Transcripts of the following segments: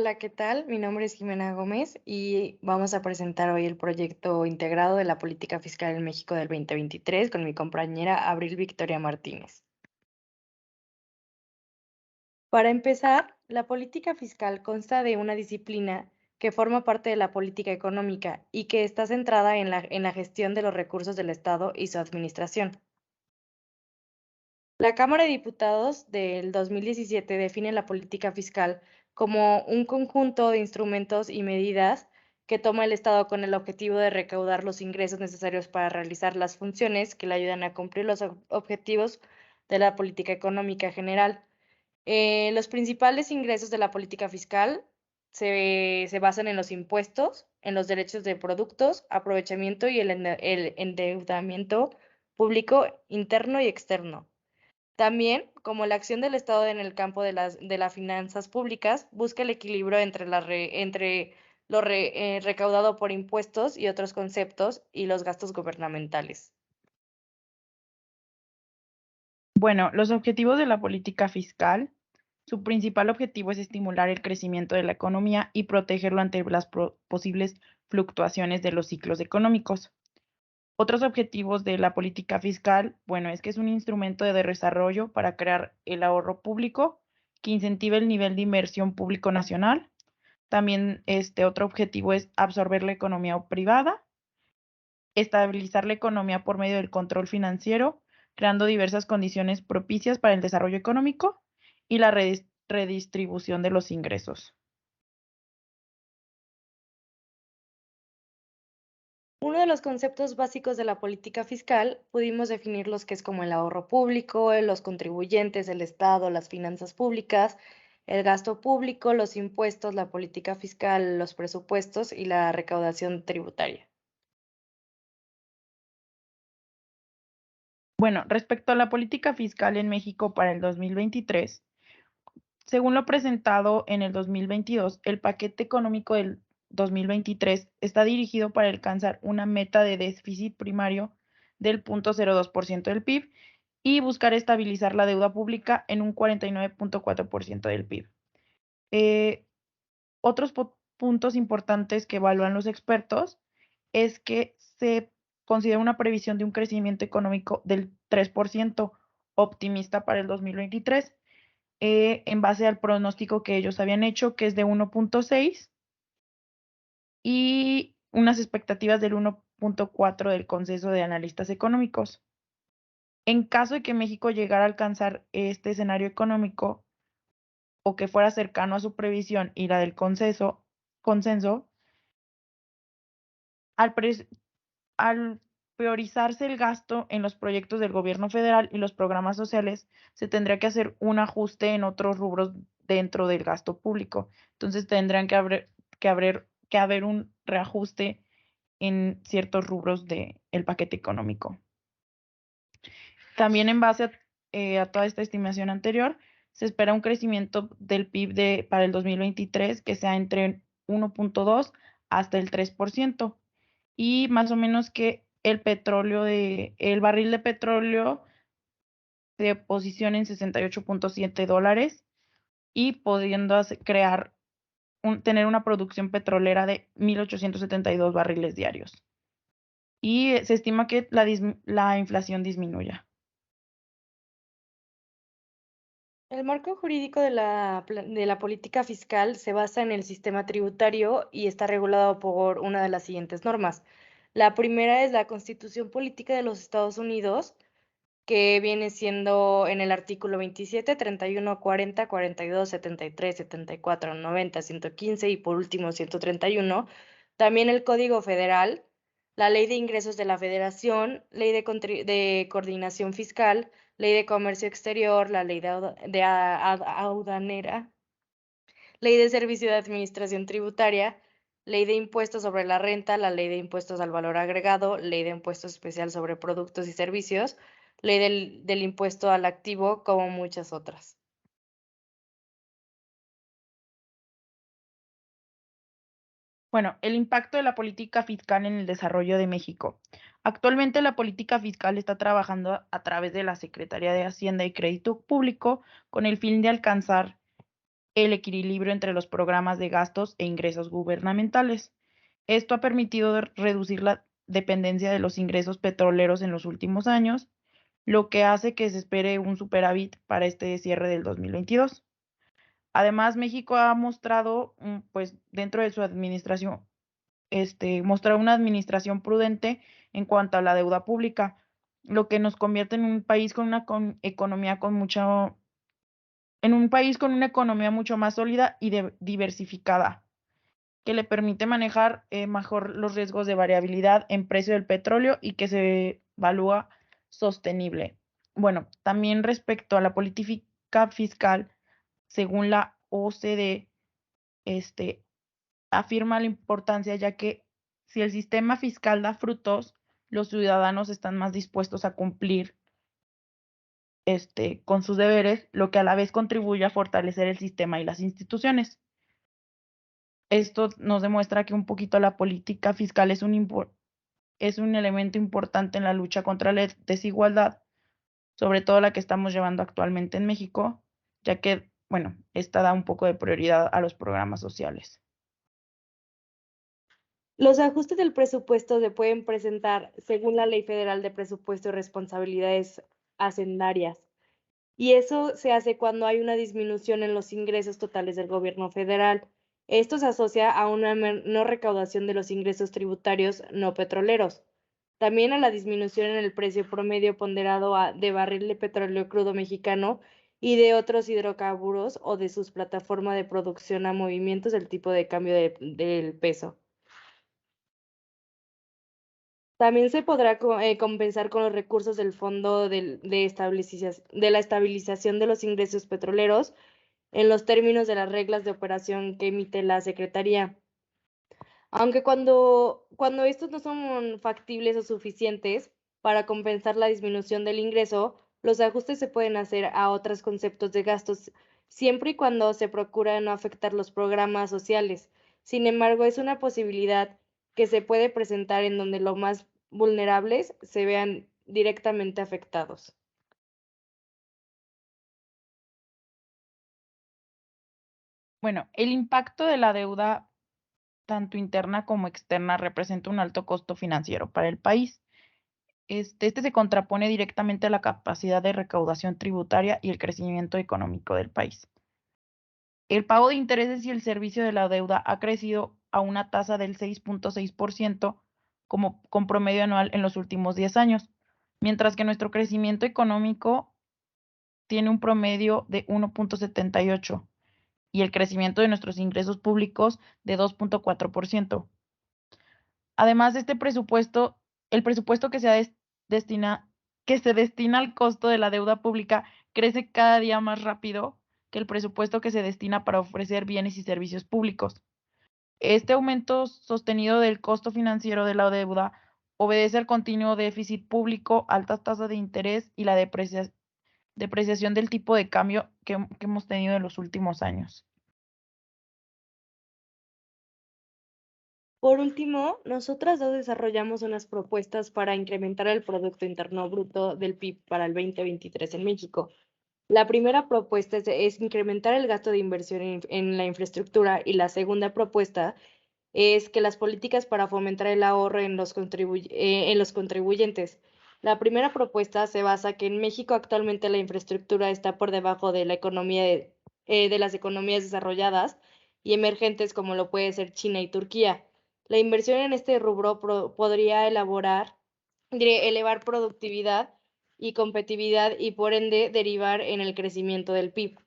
Hola, ¿qué tal? Mi nombre es Jimena Gómez y vamos a presentar hoy el proyecto integrado de la política fiscal en México del 2023 con mi compañera Abril Victoria Martínez. Para empezar, la política fiscal consta de una disciplina que forma parte de la política económica y que está centrada en la gestión de los recursos del Estado y su administración. La Cámara de Diputados del 2017 define la política fiscal como un conjunto de instrumentos y medidas que toma el Estado con el objetivo de recaudar los ingresos necesarios para realizar las funciones que le ayudan a cumplir los objetivos de la política económica general. Los principales ingresos de la política fiscal se basan en los impuestos, en los derechos de productos, aprovechamiento y el endeudamiento público interno y externo. También, como la acción del Estado en el campo de las finanzas públicas, busca el equilibrio entre lo recaudado por impuestos y otros conceptos y los gastos gubernamentales. Bueno, los objetivos de la política fiscal, su principal objetivo es estimular el crecimiento de la economía y protegerlo ante las posibles fluctuaciones de los ciclos económicos. Otros objetivos de la política fiscal, bueno, es que es un instrumento de desarrollo para crear el ahorro público que incentive el nivel de inversión público nacional. También otro objetivo es absorber la economía privada, estabilizar la economía por medio del control financiero, creando diversas condiciones propicias para el desarrollo económico y la redistribución de los ingresos. Uno de los conceptos básicos de la política fiscal pudimos definirlos que es como el ahorro público, los contribuyentes, el Estado, las finanzas públicas, el gasto público, los impuestos, la política fiscal, los presupuestos y la recaudación tributaria. Bueno, respecto a la política fiscal en México para el 2023, según lo presentado en el 2022, el paquete económico del 2023 está dirigido para alcanzar una meta de déficit primario del 0.02% del PIB y buscar estabilizar la deuda pública en un 49.4% del PIB. Eh, Otros puntos importantes que evalúan los expertos es que se considera una previsión de un crecimiento económico del 3% optimista para el 2023, en base al pronóstico que ellos habían hecho, que es de 1.6, y unas expectativas del 1.4 del Consenso de Analistas Económicos. En caso de que México llegara a alcanzar este escenario económico o que fuera cercano a su previsión y la del consenso, al, al priorizarse el gasto en los proyectos del gobierno federal y los programas sociales, se tendría que hacer un ajuste en otros rubros dentro del gasto público. Entonces tendrían que haber un reajuste en ciertos rubros del paquete económico. También en base a toda esta estimación anterior, se espera un crecimiento del PIB para el 2023 que sea entre 1.2 hasta el 3%, y más o menos que el barril de petróleo se posiciona en $68.7 y pudiendo tener una producción petrolera de 1.872 barriles diarios. Y se estima que la inflación disminuya. El marco jurídico de la política fiscal se basa en el sistema tributario y está regulado por una de las siguientes normas. La primera es la Constitución Política de los Estados Unidos, que viene siendo en el artículo 27, 31, 40, 42, 73, 74, 90, 115 y por último 131. También el Código Federal, la Ley de Ingresos de la Federación, Ley de Coordinación Fiscal, Ley de Comercio Exterior, la Ley Aduanera, Ley de Servicio de Administración Tributaria, Ley de Impuestos sobre la Renta, la Ley de Impuestos al Valor Agregado, Ley de Impuesto Especial sobre Productos y Servicios, Ley del Impuesto al Activo, como muchas otras. Bueno, el impacto de la política fiscal en el desarrollo de México. Actualmente la política fiscal está trabajando a través de la Secretaría de Hacienda y Crédito Público con el fin de alcanzar el equilibrio entre los programas de gastos e ingresos gubernamentales. Esto ha permitido reducir la dependencia de los ingresos petroleros en los últimos años, lo que hace que se espere un superávit para este cierre del 2022. Además, México ha mostrado, pues dentro de su administración, mostrar una administración prudente en cuanto a la deuda pública, lo que nos convierte en un país con una economía con mucha, en un país con una economía mucho más sólida y diversificada, que le permite manejar mejor los riesgos de variabilidad en precio del petróleo y que se evalúa sostenible. Bueno, también respecto a la política fiscal, según la OCDE, este, afirma la importancia, ya que si el sistema fiscal da frutos, los ciudadanos están más dispuestos a cumplir con sus deberes, lo que a la vez contribuye a fortalecer el sistema y las instituciones. Esto nos demuestra que un poquito la política fiscal es un elemento importante en la lucha contra la desigualdad, sobre todo la que estamos llevando actualmente en México, ya que, bueno, esta da un poco de prioridad a los programas sociales. Los ajustes del presupuesto se pueden presentar según la Ley Federal de Presupuesto y Responsabilidades Hacendarias, y eso se hace cuando hay una disminución en los ingresos totales del gobierno federal. Esto se asocia a una menor recaudación de los ingresos tributarios no petroleros. También a la disminución en el precio promedio ponderado de barril de petróleo crudo mexicano y de otros hidrocarburos o de sus plataformas de producción a movimientos del tipo de cambio del peso. También se podrá compensar con los recursos del Fondo de la Estabilización de los Ingresos Petroleros en los términos de las reglas de operación que emite la Secretaría. Aunque cuando estos no son factibles o suficientes para compensar la disminución del ingreso, los ajustes se pueden hacer a otros conceptos de gastos, siempre y cuando se procura no afectar los programas sociales. Sin embargo, es una posibilidad que se puede presentar en donde los más vulnerables se vean directamente afectados. Bueno, el impacto de la deuda, tanto interna como externa, representa un alto costo financiero para el país. Este se contrapone directamente a la capacidad de recaudación tributaria y el crecimiento económico del país. El pago de intereses y el servicio de la deuda ha crecido a una tasa del 6.6% con promedio anual en los últimos 10 años, mientras que nuestro crecimiento económico tiene un promedio de 1.78 y el crecimiento de nuestros ingresos públicos de 2.4%. Además de este presupuesto, el presupuesto destina, que se destina al costo de la deuda pública crece cada día más rápido que el presupuesto que se destina para ofrecer bienes y servicios públicos. Este aumento sostenido del costo financiero de la deuda obedece al continuo déficit público, altas tasas de interés y la depreciación del tipo de cambio que hemos tenido en los últimos años. Por último, nosotras dos desarrollamos unas propuestas para incrementar el Producto Interno Bruto del PIB para el 2023 en México. La primera propuesta es incrementar el gasto de inversión en la infraestructura y la segunda propuesta es que las políticas para fomentar el ahorro en los contribuyentes. La primera propuesta se basa que en México actualmente la infraestructura está por debajo de la economía de las economías desarrolladas y emergentes como lo puede ser China y Turquía. La inversión en este rubro podría elevar productividad y competitividad y por ende derivar en el crecimiento del PIB.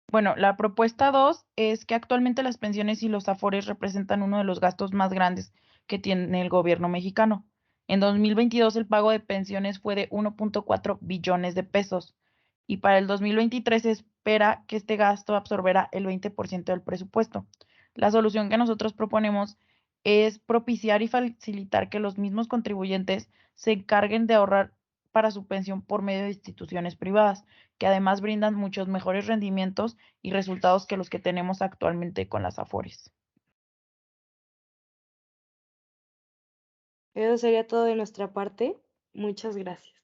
Bueno, la propuesta 2 es que actualmente las pensiones y los afores representan uno de los gastos más grandes que tiene el gobierno mexicano. En 2022 el pago de pensiones fue de 1.4 billones de pesos y para el 2023 se espera que este gasto absorberá el 20% del presupuesto. La solución que nosotros proponemos es propiciar y facilitar que los mismos contribuyentes se encarguen de ahorrar para su pensión por medio de instituciones privadas, que además brindan muchos mejores rendimientos y resultados que los que tenemos actualmente con las Afores. Eso sería todo de nuestra parte. Muchas gracias.